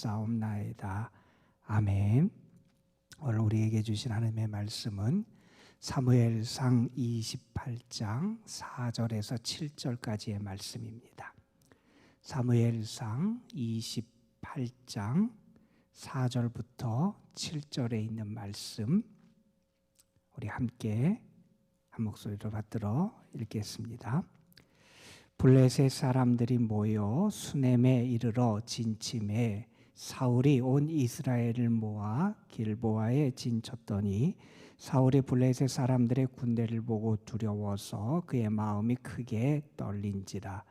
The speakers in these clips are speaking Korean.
기도드렸사옵나이다. 아멘. 오늘 우리에게 주신 하나님의 말씀은 사무엘상 28장 4절에서 7절까지의 말씀입니다. 사무엘상 28장 4절부터 7절에 있는 말씀, 우리 함께 한 목소리로 받들어 읽겠습니다. 블레셋 사람들이 모여 수넴에 이르러 진침해 사울이 온 이스라엘을 모아 길보아에 진쳤더니 사울이 블레셋 사람들의 군대를 보고 두려워서 그의 마음이 크게 떨린지라.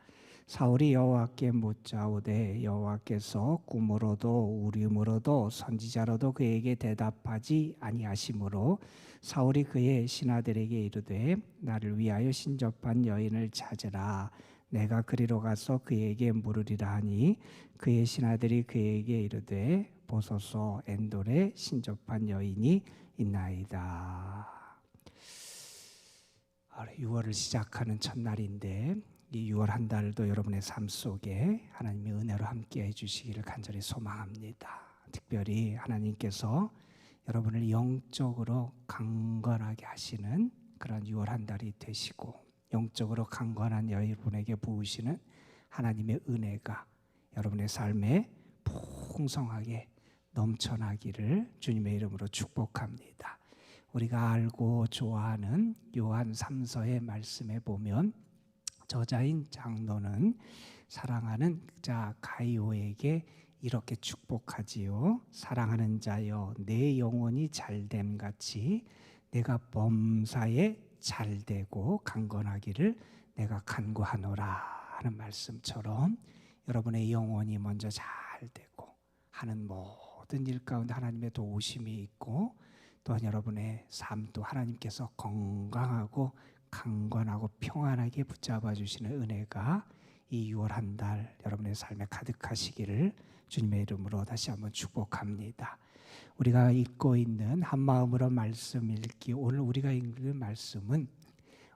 사울이 여호와께 묻자오되 여호와께서 꿈으로도 우림으로도 선지자로도 그에게 대답하지 아니하시므로 사울이 그의 신하들에게 이르되 나를 위하여 신접한 여인을 찾으라. 내가 그리로 가서 그에게 물으리라 하니 그의 신하들이 그에게 이르되 보소서 엔돌에 신접한 여인이 있나이다. 6월을 시작하는 첫날인데 이 6월 한 달도 여러분의 삶 속에 하나님의 은혜로 함께 해주시기를 간절히 소망합니다. 특별히 하나님께서 여러분을 영적으로 강건하게 하시는 그런 6월 한 달이 되시고 영적으로 강건한 여러분에게 부으시는 하나님의 은혜가 여러분의 삶에 풍성하게 넘쳐나기를 주님의 이름으로 축복합니다. 우리가 알고 좋아하는 요한 3서의 말씀에 보면 저자인 장로는 사랑하는 자 가이오에게 이렇게 축복하지요. 사랑하는 자여 내 영혼이 잘됨 같이 내가 범사에 잘되고 강건하기를 내가 간구하노라 하는 말씀처럼 여러분의 영혼이 먼저 잘되고 하는 모든 일 가운데 하나님의 도우심이 있고 또한 여러분의 삶도 하나님께서 건강하고 강건하고 평안하게 붙잡아 주시는 은혜가 이 6월 한 달 여러분의 삶에 가득하시기를 주님의 이름으로 다시 한번 축복합니다. 우리가 읽고 있는 한마음으로 말씀 읽기, 오늘 우리가 읽는 말씀은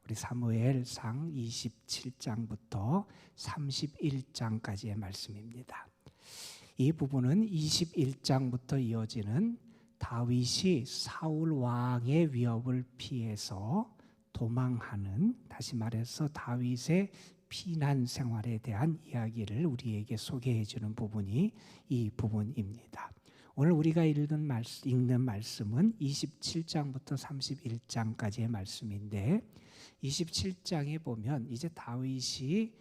우리 사무엘상 27장부터 31장까지의 말씀입니다. 이 부분은 21장부터 이어지는 다윗이 사울 왕의 위협을 피해서 도망하는, 다시 말해서 다윗의 피난 생활에 대한 이야기를 우리에게 소개해 주는 부분이 이 부분입니다. 오늘 우리가 읽는 말씀은 27장부터 31장까지의 말씀인데 27장에 보면 이제 다윗이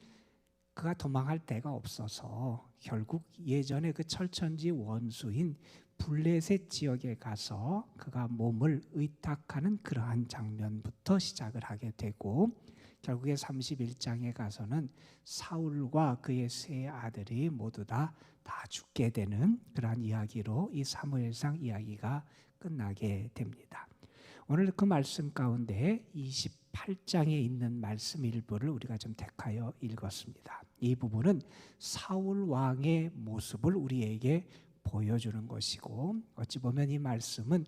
그가 도망할 데가 없어서 결국 예전에 그 철천지 원수인 블레셋 지역에 가서 그가 몸을 의탁하는 그러한 장면부터 시작을 하게 되고 결국에 31장에 가서는 사울과 그의 세 아들이 모두 다 죽게 되는 그러한 이야기로 이 사무엘상 이야기가 끝나게 됩니다. 오늘 그 말씀 가운데 28장에 있는 말씀 일부를 우리가 좀 택하여 읽었습니다. 이 부분은 사울 왕의 모습을 우리에게 보여주는 것이고 어찌 보면 이 말씀은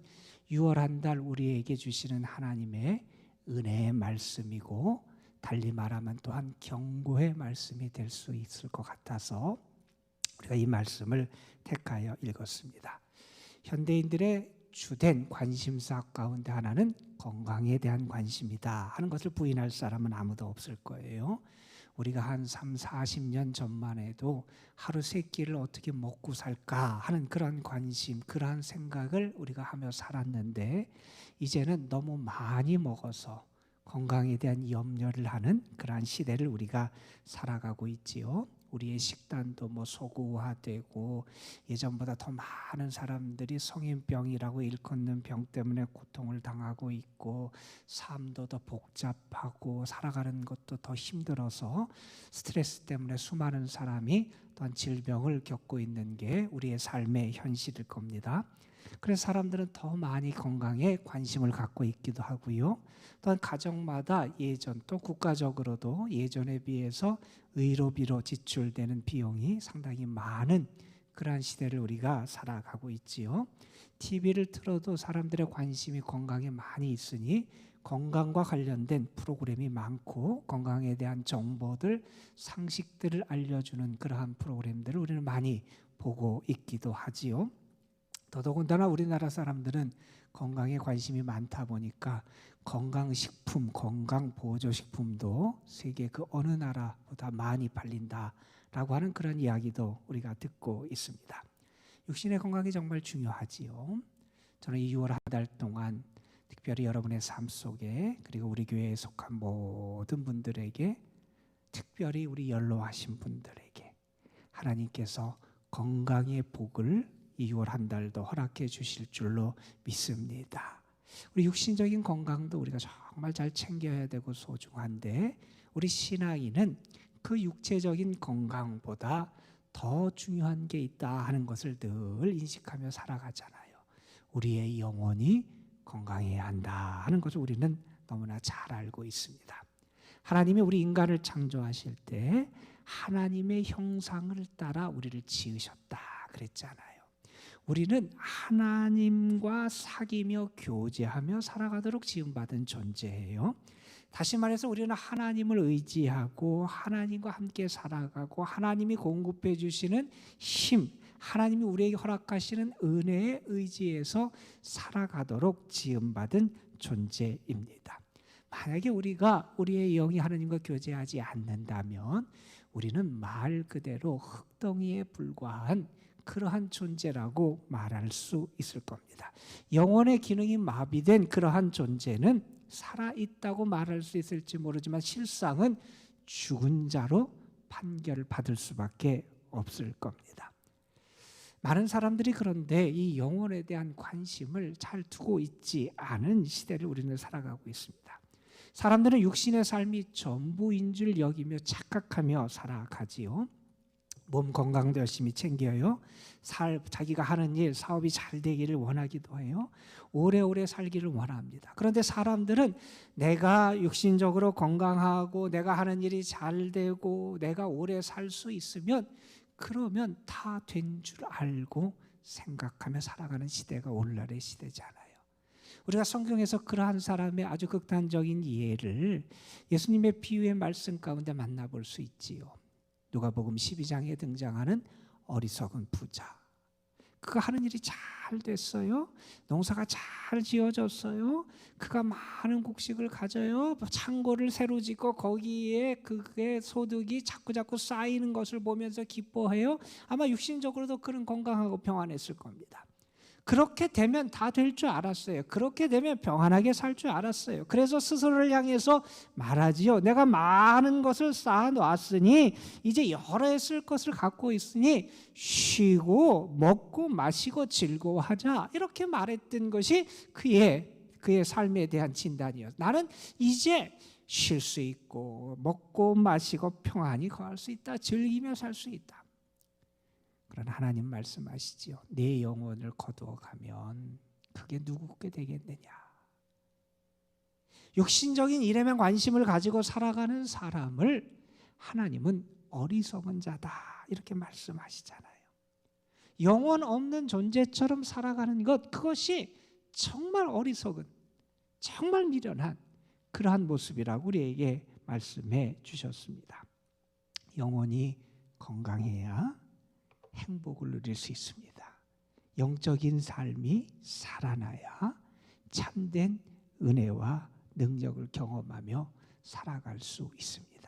6월 한 달 우리에게 주시는 하나님의 은혜의 말씀이고 달리 말하면 또한 경고의 말씀이 될 수 있을 것 같아서 우리가 이 말씀을 택하여 읽었습니다. 현대인들의 주된 관심사 가운데 하나는 건강에 대한 관심이다 하는 것을 부인할 사람은 아무도 없을 거예요. 우리가 한 30-40년 전만 해도 하루 세 끼를 어떻게 먹고 살까 하는 그런 관심, 그러한 생각을 우리가 하며 살았는데 이제는 너무 많이 먹어서 건강에 대한 염려를 하는 그러한 시대를 우리가 살아가고 있지요. 우리의 식단도 소구화되고 예전보다 더 많은 사람들이 성인병이라고 일컫는 병 때문에 고통을 당하고 있고 삶도 더 복잡하고 살아가는 것도 더 힘들어서 스트레스 때문에 수많은 사람이 또한 질병을 겪고 있는 게 우리의 삶의 현실일 겁니다. 그래서 사람들은 더 많이 건강에 관심을 갖고 있기도 하고요. 또한 가정마다 예전 또 국가적으로도 예전에 비해서 의료비로 지출되는 비용이 상당히 많은 그러한 시대를 우리가 살아가고 있지요. TV를 틀어도 사람들의 관심이 건강에 많이 있으니 건강과 관련된 프로그램이 많고 건강에 대한 정보들, 상식들을 알려주는 그러한 프로그램들을 우리는 많이 보고 있기도 하지요. 더더군다나 우리나라 사람들은 건강에 관심이 많다 보니까 건강식품, 건강보조식품도 세계 그 어느 나라보다 많이 팔린다라고 하는 그런 이야기도 우리가 듣고 있습니다. 육신의 건강이 정말 중요하지요. 저는 이 6월 한 달 동안 특별히 여러분의 삶 속에 그리고 우리 교회에 속한 모든 분들에게 특별히 우리 연로하신 분들에게 하나님께서 건강의 복을 이 6월 한 달도 허락해 주실 줄로 믿습니다. 우리 육신적인 건강도 우리가 정말 잘 챙겨야 되고 소중한데 우리 신앙인은 그 육체적인 건강보다 더 중요한 게 있다 하는 것을 늘 인식하며 살아가잖아요. 우리의 영혼이 건강해야 한다 하는 것을 우리는 너무나 잘 알고 있습니다. 하나님이 우리 인간을 창조하실 때 하나님의 형상을 따라 우리를 지으셨다 그랬잖아요. 우리는 하나님과 사귀며 교제하며 살아가도록 지음받은 존재예요. 다시 말해서 우리는 하나님을 의지하고 하나님과 함께 살아가고 하나님이 공급해 주시는 힘, 하나님이 우리에게 허락하시는 은혜에 의지해서 살아가도록 지음받은 존재입니다. 만약에 우리가 우리의 영이 하나님과 교제하지 않는다면 우리는 말 그대로 흙덩이에 불과한 그러한 존재라고 말할 수 있을 겁니다. 영혼의 기능이 마비된 그러한 존재는 살아있다고 말할 수 있을지 모르지만 실상은 죽은 자로 판결을 받을 수밖에 없을 겁니다. 많은 사람들이 그런데 이 영혼에 대한 관심을 잘 두고 있지 않은 시대를 우리는 살아가고 있습니다. 사람들은 육신의 삶이 전부인 줄 여기며 착각하며 살아가지요. 몸 건강도 열심히 챙겨요. 자기가 하는 일, 사업이 잘 되기를 원하기도 해요. 오래오래 살기를 원합니다. 그런데 사람들은 내가 육신적으로 건강하고 내가 하는 일이 잘 되고 내가 오래 살 수 있으면 그러면 다 된 줄 알고 생각하며 살아가는 시대가 오늘날의 시대잖아요. 우리가 성경에서 그러한 사람의 아주 극단적인 예를 예수님의 비유의 말씀 가운데 만나볼 수 있지요. 누가복음 12장에 등장하는 어리석은 부자. 그가 하는 일이 잘 됐어요. 농사가 잘 지어졌어요. 그가 많은 곡식을 가져요. 창고를 새로 짓고 거기에 그의 소득이 자꾸자꾸 쌓이는 것을 보면서 기뻐해요. 아마 육신적으로도 그는 건강하고 평안했을 겁니다. 그렇게 되면 다 될 줄 알았어요. 그렇게 되면 평안하게 살 줄 알았어요. 그래서 스스로를 향해서 말하지요. 내가 많은 것을 쌓아놓았으니 이제 여러 해 쓸 것을 갖고 있으니 쉬고 먹고 마시고 즐거워하자. 이렇게 말했던 것이 그의 삶에 대한 진단이었어요. 나는 이제 쉴 수 있고 먹고 마시고 평안히 거할 수 있다. 즐기며 살 수 있다. 그러나 하나님 말씀하시지요. 내 영혼을 거두어가면 그게 누구께 되겠느냐. 육신적인 일에만 관심을 가지고 살아가는 사람을 하나님은 어리석은 자다 이렇게 말씀하시잖아요. 영혼 없는 존재처럼 살아가는 것, 그것이 정말 어리석은, 정말 미련한 그러한 모습이라고 우리에게 말씀해 주셨습니다. 영혼이 건강해야 행복을 누릴 수 있습니다. 영적인 삶이 살아나야 참된 은혜와 능력을 경험하며 살아갈 수 있습니다.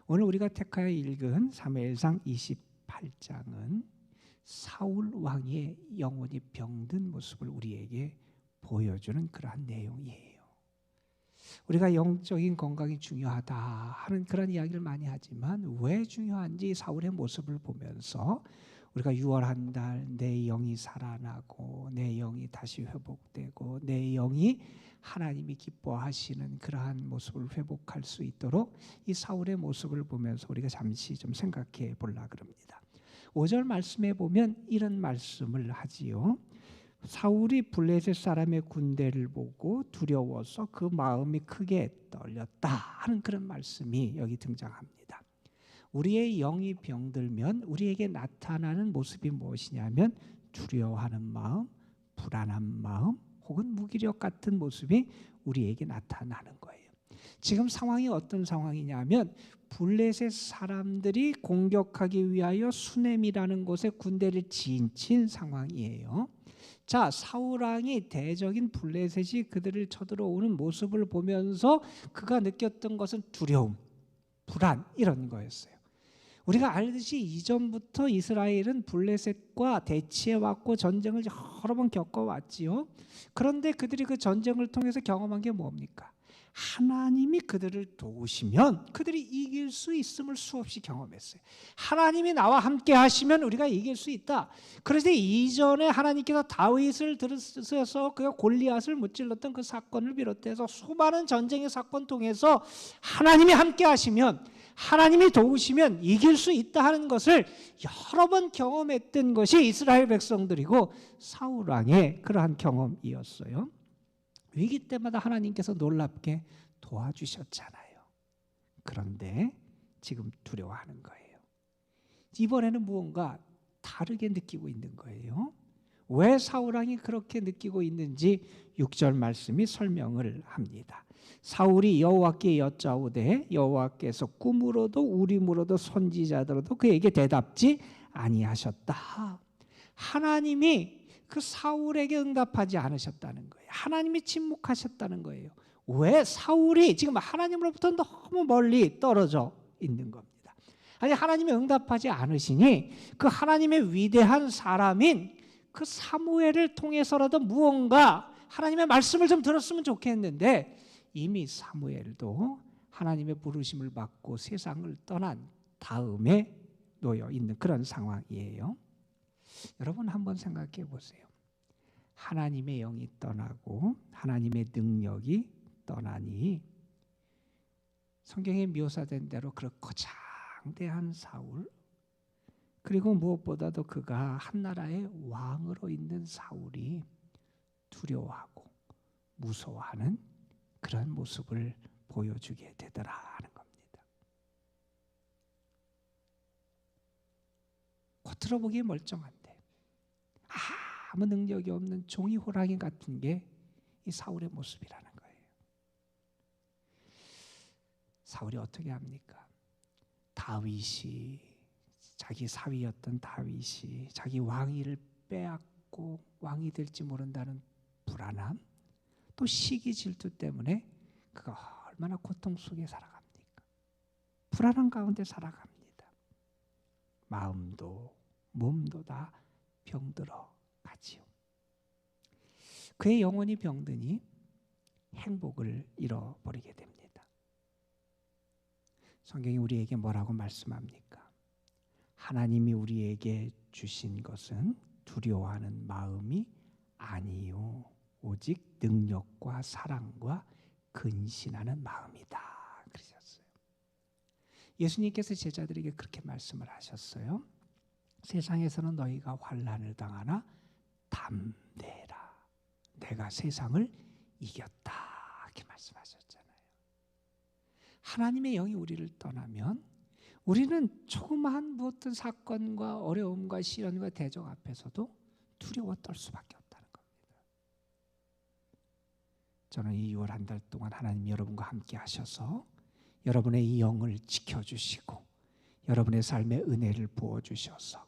오늘 우리가 택하여 읽은 사무엘상 28장은 사울 왕의 영혼이 병든 모습을 우리에게 보여주는 그러한 내용이에요. 우리가 영적인 건강이 중요하다 하는 그런 이야기를 많이 하지만 왜 중요한지 사울의 모습을 보면서 우리가 6월 한 달 내 영이 살아나고 내 영이 다시 회복되고 내 영이 하나님이 기뻐하시는 그러한 모습을 회복할 수 있도록 이 사울의 모습을 보면서 우리가 잠시 좀 생각해 보려고 합니다. 5절 말씀에 보면 이런 말씀을 하지요. 사울이 블레셋 사람의 군대를 보고 두려워서 그 마음이 크게 떨렸다 하는 그런 말씀이 여기 등장합니다. 우리의 영이 병들면 우리에게 나타나는 모습이 무엇이냐면 두려워하는 마음, 불안한 마음 혹은 무기력 같은 모습이 우리에게 나타나는 거예요. 지금 상황이 어떤 상황이냐면 블레셋 사람들이 공격하기 위하여 수넴이라는 곳에 군대를 진친 상황이에요. 자, 사울 왕이 대적인 블레셋이 그들을 쳐들어오는 모습을 보면서 그가 느꼈던 것은 두려움, 불안 이런 거였어요. 우리가 알듯이 이전부터 이스라엘은 블레셋과 대치해왔고 전쟁을 여러 번 겪어왔지요. 그런데 그들이 그 전쟁을 통해서 경험한 게 뭡니까? 하나님이 그들을 도우시면 그들이 이길 수 있음을 수없이 경험했어요. 하나님이 나와 함께 하시면 우리가 이길 수 있다. 그래서 이전에 하나님께서 다윗을 들으셔서 그가 골리앗을 무찔렀던 그 사건을 비롯해서 수많은 전쟁의 사건 통해서 하나님이 함께 하시면, 하나님이 도우시면 이길 수 있다 하는 것을 여러 번 경험했던 것이 이스라엘 백성들이고 사울 왕의 그러한 경험이었어요. 위기 때마다 하나님께서 놀랍게 도와주셨잖아요. 그런데 지금 두려워하는 거예요. 이번에는 무언가 다르게 느끼고 있는 거예요. 왜 사울 왕이 그렇게 느끼고 있는지 6절 말씀이 설명을 합니다. 사울이 여호와께 여짜오되 여호와께서 꿈으로도 우림으로도 선지자들로도 그에게 대답지 아니하셨다. 하나님이 그 사울에게 응답하지 않으셨다는 거예요. 하나님이 침묵하셨다는 거예요. 왜? 사울이 지금 하나님으로부터 너무 멀리 떨어져 있는 겁니다. 아니, 하나님이 응답하지 않으시니 그 하나님의 위대한 사람인 그 사무엘을 통해서라도 무언가 하나님의 말씀을 좀 들었으면 좋겠는데 이미 사무엘도 하나님의 부르심을 받고 세상을 떠난 다음에 놓여 있는 그런 상황이에요. 여러분 한번 생각해 보세요. 하나님의 영이 떠나고 하나님의 능력이 떠나니 성경에 묘사된 대로 그렇고 장대한 사울, 그리고 무엇보다도 그가 한 나라의 왕으로 있는 사울이 두려워하고 무서워하는 그런 모습을 보여주게 되더라 하는 겁니다. 겉으로 보기에 멀쩡한데 아무 능력이 없는 종이 호랑이 같은 게 이 사울의 모습이라는 거예요. 사울이 어떻게 합니까? 다윗이, 자기 사위였던 다윗이 자기 왕위를 빼앗고 왕이 될지 모른다는 불안함, 또 시기 질투 때문에 그가 얼마나 고통 속에 살아갑니까? 불안한 가운데 살아갑니다. 마음도 몸도 다 병들어 가지요. 그의 영혼이 병드니 행복을 잃어버리게 됩니다. 성경이 우리에게 뭐라고 말씀합니까? 하나님이 우리에게 주신 것은 두려워하는 마음이 아니요 오직 능력과 사랑과 근신하는 마음이다 그러셨어요. 예수님께서 제자들에게 그렇게 말씀을 하셨어요. 세상에서는 너희가 환난을 당하나 담대해라. 내가 세상을 이겼다. 이렇게 말씀하셨잖아요. 하나님의 영이 우리를 떠나면 우리는 조그마한 무엇든 사건과 어려움과 시련과 대적 앞에서도 두려워 떨 수밖에 없다는 겁니다. 저는 이 6월 한 달 동안 하나님 여러분과 함께 하셔서 여러분의 이 영을 지켜주시고 여러분의 삶에 은혜를 부어주셔서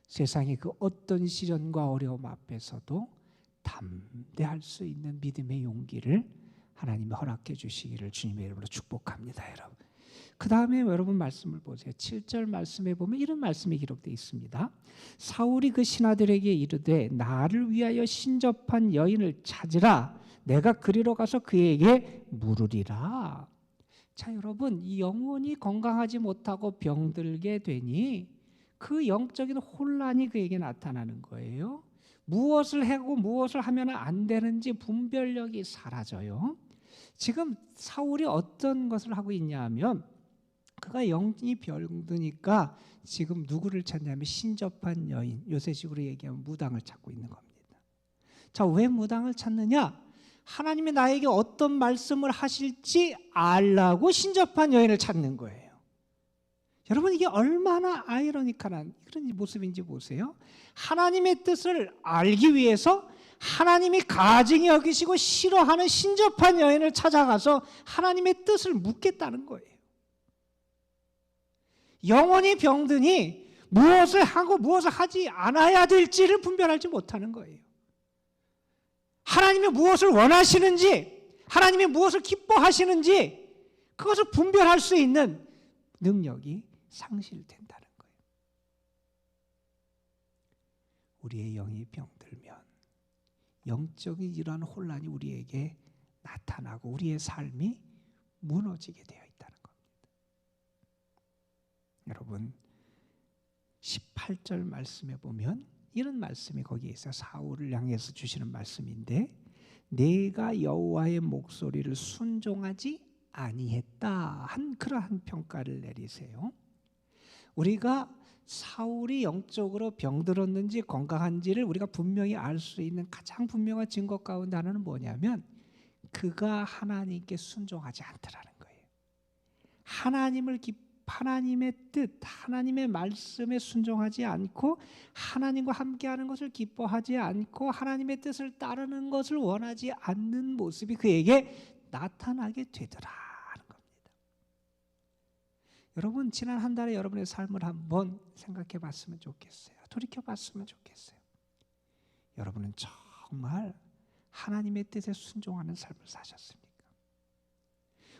세상의 그 어떤 시련과 어려움 앞에서도 담대할 수 있는 믿음의 용기를 하나님이 허락해 주시기를 주님의 이름으로 축복합니다. 여러분, 그 다음에 여러분 말씀을 보세요. 7절 말씀에 보면 이런 말씀이 기록되어 있습니다. 사울이 그 신하들에게 이르되 나를 위하여 신접한 여인을 찾으라. 내가 그리로 가서 그에게 물으리라. 자, 여러분, 이 영혼이 건강하지 못하고 병들게 되니 그 영적인 혼란이 그에게 나타나는 거예요. 무엇을 하고 무엇을 하면 안 되는지 분별력이 사라져요. 지금 사울이 어떤 것을 하고 있냐 하면 그가 영이 병드니까 지금 누구를 찾냐면 신접한 여인, 요새식으로 얘기하면 무당을 찾고 있는 겁니다. 자, 왜 무당을 찾느냐? 하나님이 나에게 어떤 말씀을 하실지 알라고 신접한 여인을 찾는 거예요. 여러분, 이게 얼마나 아이러니컬한 그런 모습인지 보세요. 하나님의 뜻을 알기 위해서 하나님이 가증히 여기시고 싫어하는 신접한 여인을 찾아가서 하나님의 뜻을 묻겠다는 거예요. 영혼이 병드니 무엇을 하고 무엇을 하지 않아야 될지를 분별하지 못하는 거예요. 하나님이 무엇을 원하시는지, 하나님이 무엇을 기뻐하시는지 그것을 분별할 수 있는 능력이 상실된다는 거예요. 우리의 영이 병들면 영적인 이러한 혼란이 우리에게 나타나고 우리의 삶이 무너지게 되어 있다는 겁니다. 여러분 18절 말씀에 보면 이런 말씀이 거기에 있어요. 사울을 향해서 주시는 말씀인데 내가 여호와의 목소리를 순종하지 아니했다 한 그러한 평가를 내리세요. 우리가 사울이 영적으로 병들었는지 건강한지를 우리가 분명히 알 수 있는 가장 분명한 증거 가운데 하나는 뭐냐면 그가 하나님께 순종하지 않더라는 거예요. 하나님의 뜻, 하나님의 말씀에 순종하지 않고 하나님과 함께하는 것을 기뻐하지 않고 하나님의 뜻을 따르는 것을 원하지 않는 모습이 그에게 나타나게 되더라는 겁니다. 여러분 지난 한 달에 여러분의 삶을 한번 생각해 봤으면 좋겠어요. 돌이켜 봤으면 좋겠어요. 여러분은 정말 하나님의 뜻에 순종하는 삶을 사셨습니까?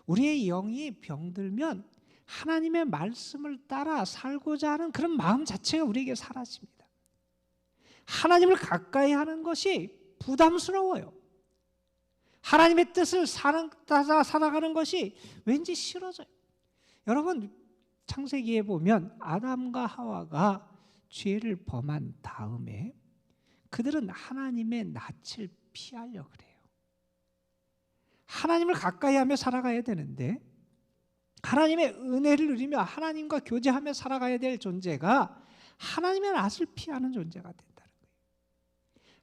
우리의 영이 병들면 하나님의 말씀을 따라 살고자 하는 그런 마음 자체가 우리에게 사라집니다. 하나님을 가까이 하는 것이 부담스러워요. 하나님의 뜻을 따라 살아가는 것이 왠지 싫어져요. 여러분 창세기에 보면 아담과 하와가 죄를 범한 다음에 그들은 하나님의 낯을 피하려고 그래요. 하나님을 가까이 하며 살아가야 되는데 하나님의 은혜를 누리며 하나님과 교제하며 살아가야 될 존재가 하나님의 낯을 피하는 존재가 된다는 거예요.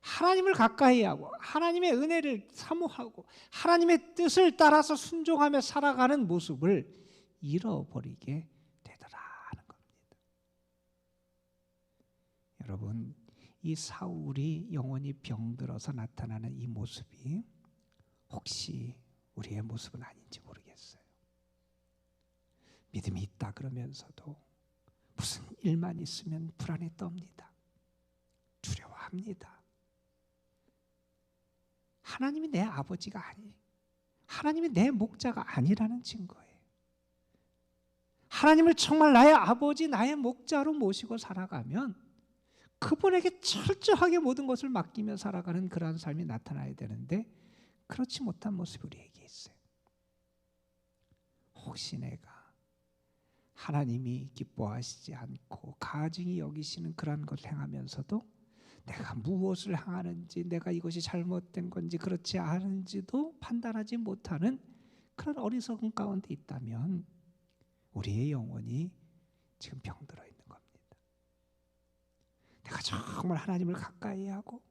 하나님을 가까이 하고 하나님의 은혜를 사모하고 하나님의 뜻을 따라서 순종하며 살아가는 모습을 잃어버리게 되더라는 겁니다. 여러분 이 사울이 영혼이 병들어서 나타나는 이 모습이 혹시 우리의 모습은 아닌지 모르겠어요. 믿음이 있다 그러면서도 무슨 일만 있으면 불안에 떱니다. 두려워합니다. 하나님이 내 아버지가 하나님이 내 목자가 아니라는 증거예요. 하나님을 정말 나의 아버지, 나의 목자로 모시고 살아가면 그분에게 철저하게 모든 것을 맡기며 살아가는 그러한 삶이 나타나야 되는데 그렇지 못한 모습이 우리에게 있어요. 혹시 내가 하나님이 기뻐하시지 않고 가증히 여기시는 그러한 것을 행하면서도 내가 무엇을 행하는지 내가 이것이 잘못된 건지 그렇지 않은지도 판단하지 못하는 그런 어리석은 가운데 있다면 우리의 영혼이 지금 병들어 있는 겁니다. 내가 정말 하나님을 가까이 하고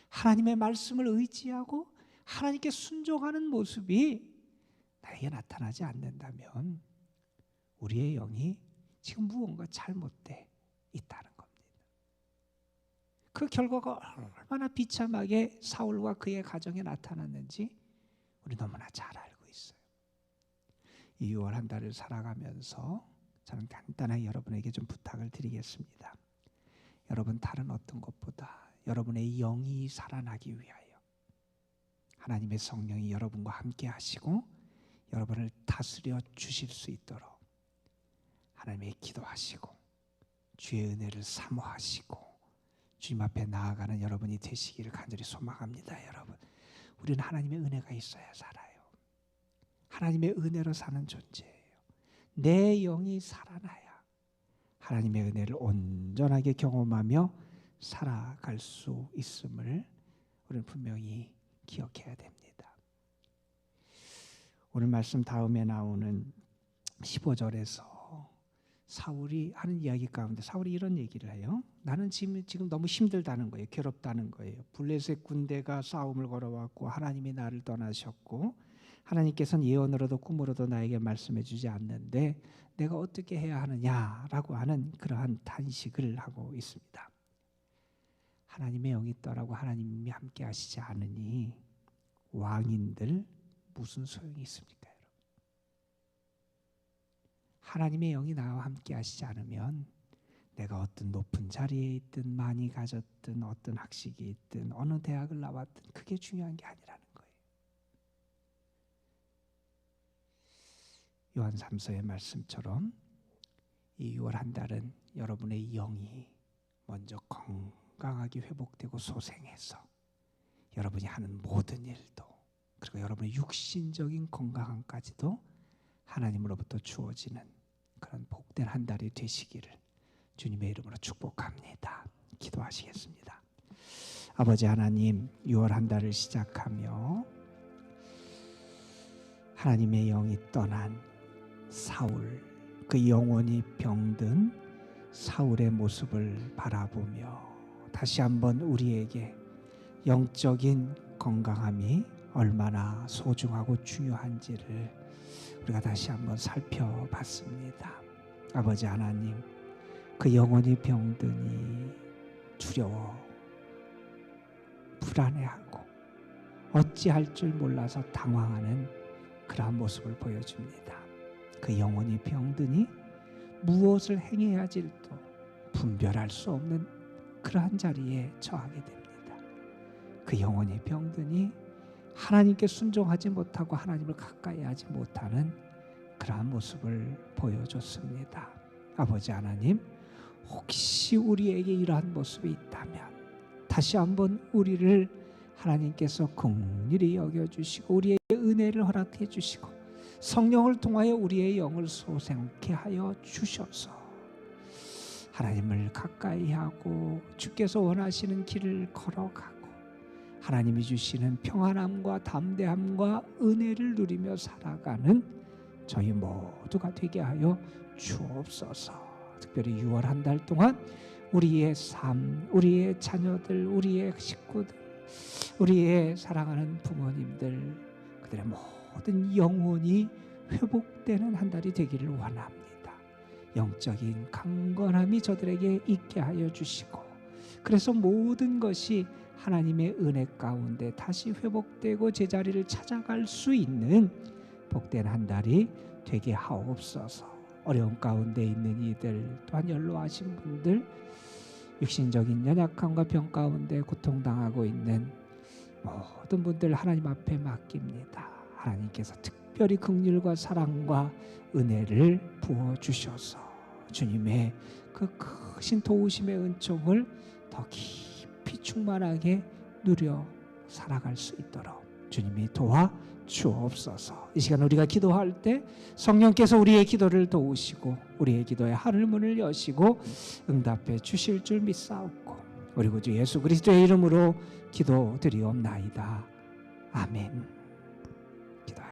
하나님의 말씀을 의지하고 하나님께 순종하는 모습이 나에게 나타나지 않는다면 우리의 영이 지금 무언가 잘못돼 있다는 겁니다. 그 결과가 얼마나 비참하게 사울과 그의 가정에 나타났는지 우리 너무나 잘 알고 있어요. 이 6월 한 달을 살아가면서 저는 간단하게 여러분에게 좀 부탁을 드리겠습니다. 여러분 다른 어떤 것보다 여러분의 영이 살아나기 위하여 하나님의 성령이 여러분과 함께 하시고 여러분을 다스려 주실 수 있도록 하나님의 기도하시고 주의 은혜를 사모하시고 주님 앞에 나아가는 여러분이 되시기를 간절히 소망합니다. 여러분 우리는 하나님의 은혜가 있어야 살아요. 하나님의 은혜로 사는 존재예요. 내 영이 살아나야 하나님의 은혜를 온전하게 경험하며 살아갈 수 있음을 우리는 분명히 기억해야 됩니다. 오늘 말씀 다음에 나오는 15절에서 사울이 하는 이야기 가운데 사울이 이런 얘기를 해요. 나는 지금 너무 힘들다는 거예요. 괴롭다는 거예요. 블레셋 군대가 싸움을 걸어왔고 하나님이 나를 떠나셨고 하나님께서는 예언으로도 꿈으로도 나에게 말씀해 주지 않는데 내가 어떻게 해야 하느냐라고 하는 그러한 단식을 하고 있습니다. 하나님의 영이 떠나고 하나님이 함께 하시지 않으니 왕인들 무슨 소용이 있습니까? 여러분? 하나님의 영이 나와 함께 하시지 않으면 내가 어떤 높은 자리에 있든 많이 가졌든 어떤 학식이 있든 어느 대학을 나왔든 그게 중요한 게 아니라는 거예요. 요한 3서의 말씀처럼 이 6월 한 달은 여러분의 영이 먼저 건강하게 회복되고 소생해서 여러분이 하는 모든 일도 그리고 여러분의 육신적인 건강함까지도 하나님으로부터 주어지는 그런 복된 한 달이 되시기를 주님의 이름으로 축복합니다. 기도하시겠습니다. 아버지 하나님, 6월 한 달을 시작하며 하나님의 영이 떠난 사울, 그 영혼이 병든 사울의 모습을 바라보며 다시 한번 우리에게 영적인 건강함이 얼마나 소중하고 중요한지를 우리가 다시 한번 살펴봤습니다. 아버지 하나님, 그 영혼이 병드니 두려워 불안해하고 어찌할 줄 몰라서 당황하는 그러한 모습을 보여줍니다. 그 영혼이 병드니 무엇을 행해야 할지도 분별할 수 없는 그러한 자리에 처하게 됩니다. 그 영혼이 병드니 하나님께 순종하지 못하고 하나님을 가까이 하지 못하는 그러한 모습을 보여줬습니다. 아버지 하나님, 혹시 우리에게 이러한 모습이 있다면 다시 한번 우리를 하나님께서 긍휼히 여겨주시고 우리에게 은혜를 허락해 주시고 성령을 통하여 우리의 영을 소생케 하여 주셔서 하나님을 가까이 하고 주께서 원하시는 길을 걸어가고 하나님이 주시는 평안함과 담대함과 은혜를 누리며 살아가는 저희 모두가 되게 하여 주옵소서. 특별히 6월 한 달 동안 우리의 삶, 우리의 자녀들, 우리의 식구들, 우리의 사랑하는 부모님들, 그들의 모든 영혼이 회복되는 한 달이 되기를 원합니다. 영적인 강건함이 저들에게 있게 하여 주시고 그래서 모든 것이 하나님의 은혜 가운데 다시 회복되고 제자리를 찾아갈 수 있는 복된 한 달이 되게 하옵소서. 어려움 가운데 있는 이들, 또한 연로하신 분들, 육신적인 연약함과 병 가운데 고통당하고 있는 모든 분들 하나님 앞에 맡깁니다. 하나님께서 특별히 긍휼과 사랑과 은혜를 부어주셔서 주님의 그 크신 도우심의 은총을 더 깊이 충만하게 누려 살아갈 수 있도록 주님이 도와 주옵소서. 이 시간 우리가 기도할 때 성령께서 우리의 기도를 도우시고 우리의 기도에 하늘문을 여시고 응답해 주실 줄 믿사옵고 우리 구주 예수 그리스도의 이름으로 기도드리옵나이다. 아멘.